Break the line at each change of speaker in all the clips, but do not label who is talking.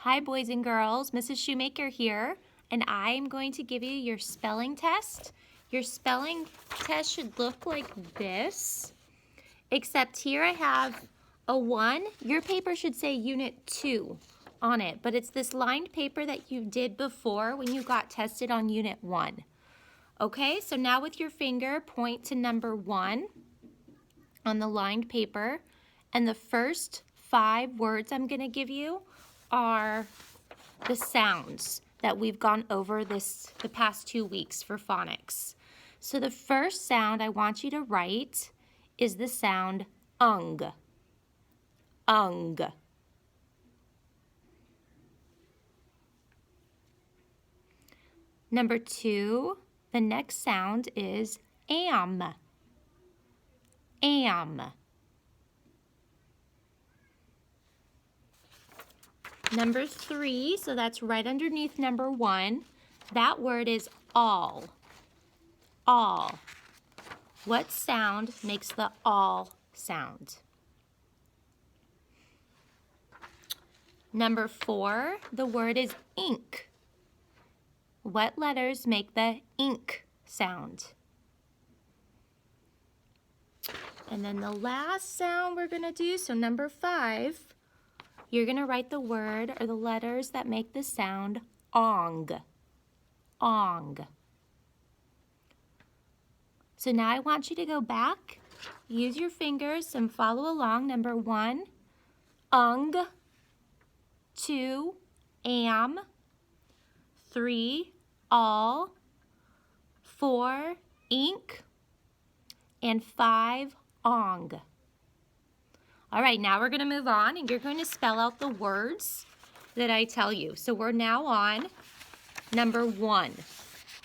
Hi boys and girls, Mrs. Shoemaker here, and I'm going to give you your spelling test. Your spelling test should look like this, except here I have a 1. Your paper should say Unit 2 on it, but it's this lined paper that you did before when you got tested on Unit 1. Okay, so now with your finger, point to number 1 on the lined paper, and the first 5 words I'm going to give you are the sounds that we've gone over the past 2 weeks for phonics. So the first sound I want you to write is the sound ung. Ung. Number 2, the next sound is am. Am. Number 3, so that's right underneath number 1, that word is all. All. What sound makes the all sound? Number 4, the word is ink. What letters make the ink sound? And then the last sound we're going to do, so number 5, you're going to write the word or the letters that make the sound ong. Ong. So now I want you to go back, use your fingers and follow along. Number 1, ung. 2, am. 3, all. 4, ink. And 5, ong. All right, now we're going to move on and you're going to spell out the words that I tell you. So we're now on number 1.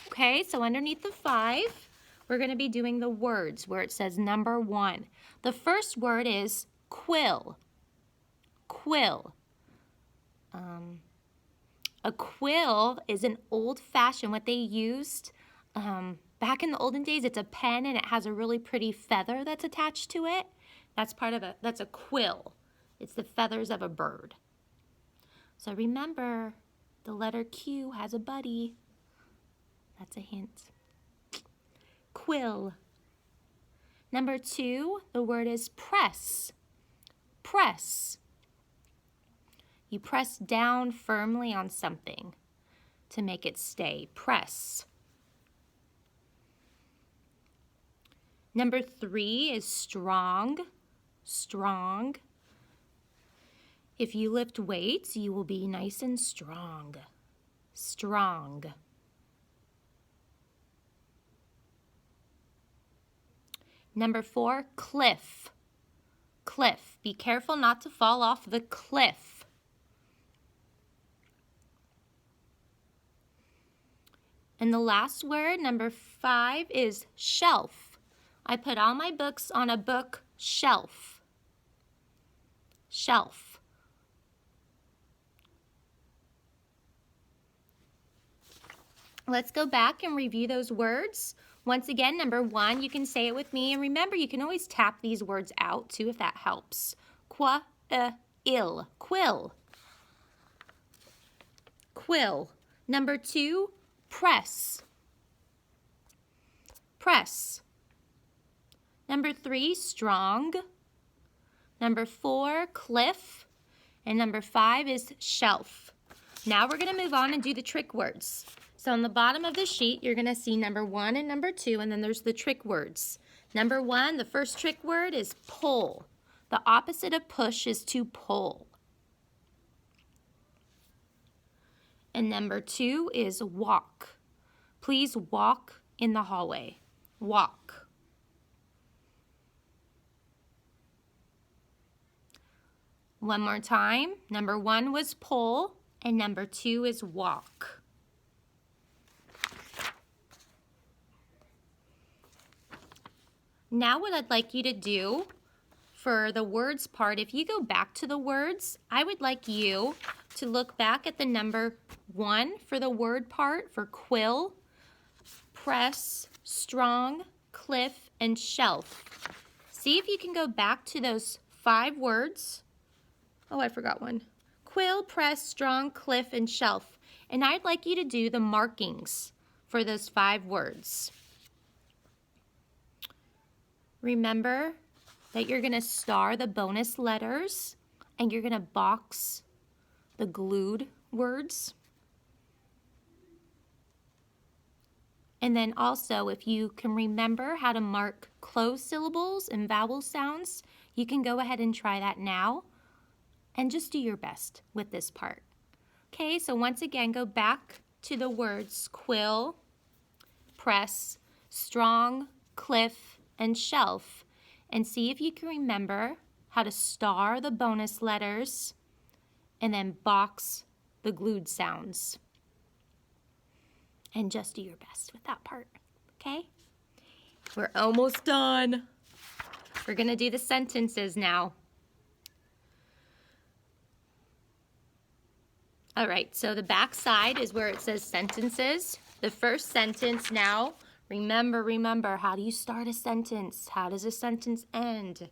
Okay, so underneath the 5, we're going to be doing the words where it says number 1. The first word is quill. Quill. A quill is an old-fashioned, what they used back in the olden days. It's a pen and it has a really pretty feather that's attached to it. That's a quill. It's the feathers of a bird. So remember, the letter Q has a buddy. That's a hint. Quill. Number 2, the word is press. Press. You press down firmly on something to make it stay. Press. Number 3 is strong. Strong. If you lift weights, you will be nice and strong. Strong. Number 4, cliff. Cliff. Be careful not to fall off the cliff. And the last word, number 5, is shelf. I put all my books on a bookshelf. Shelf. Let's go back and review those words. Once again, number 1, you can say it with me. And remember, you can always tap these words out too if that helps. Ill. Quill. Quill. Number 2, press. Press. Number 3, strong. Number 4, cliff. And number 5 is shelf. Now we're going to move on and do the trick words. So on the bottom of the sheet, you're going to see number 1 and number 2, and then there's the trick words. Number 1, the first trick word is pull. The opposite of push is to pull. And number 2 is walk. Please walk in the hallway. Walk. One more time. Number 1 was pull, and number 2 is walk. Now what I'd like you to do for the words part, if you go back to the words, I would like you to look back at the number 1 for the word part for quill, press, strong, cliff, and shelf. See if you can go back to those 5 words. Oh, I forgot one. quill, press, strong, cliff, and shelf. And I'd like you to do the markings for those 5 words. Remember that you're going to star the bonus letters and you're going to box the glued words. And then also, if you can remember how to mark closed syllables and vowel sounds, you can go ahead and try that now and just do your best with this part. Okay, so once again, go back to the words quill, press, strong, cliff, and shelf, and see if you can remember how to star the bonus letters and then box the glued sounds. And just do your best with that part, okay? We're almost done. We're gonna do the sentences now. All right, so the back side is where it says sentences. The first sentence now, remember, how do you start a sentence? How does a sentence end?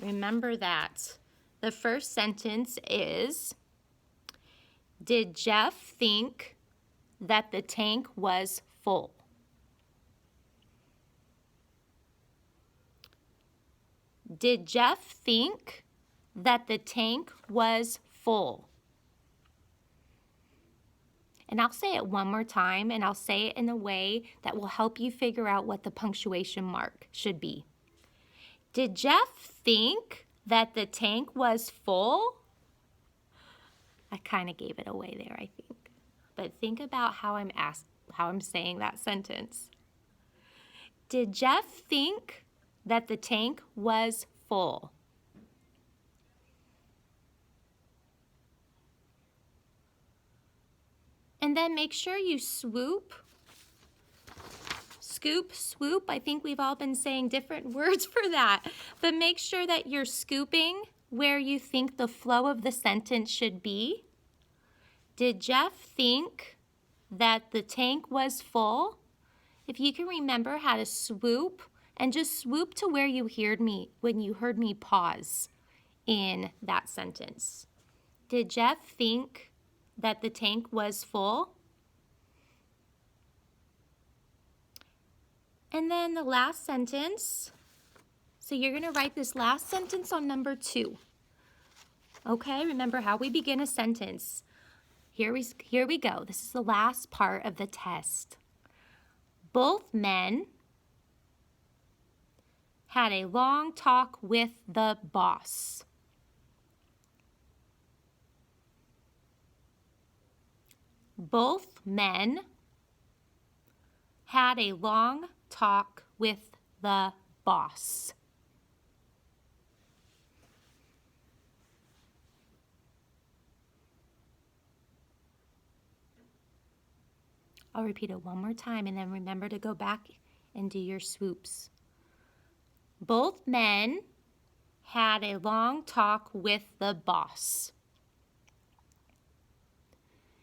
Remember that. The first sentence is, did Jeff think that the tank was full? Did Jeff think that the tank was full? And I'll say it one more time, and I'll say it in a way that will help you figure out what the punctuation mark should be. Did Jeff think that the tank was full? I kind of gave it away there, I think. But think about how I'm saying that sentence. Did Jeff think that the tank was full? And then make sure you swoop, scoop, swoop. I think we've all been saying different words for that. But make sure that you're scooping where you think the flow of the sentence should be. Did Jeff think that the tank was full? If you can remember how to swoop, and just swoop to where you heard me when you heard me pause in that sentence. Did Jeff think that the tank was full? And then the last sentence, so you're going to write this last sentence on number 2. Okay, remember how we begin a sentence. Here we go. This is the last part of the test. Both men had a long talk with the boss. Both men had a long talk with the boss. I'll repeat it one more time and then remember to go back and do your swoops. Both men had a long talk with the boss.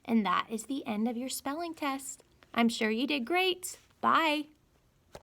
And that is the end of your spelling test. I'm sure you did great. Bye.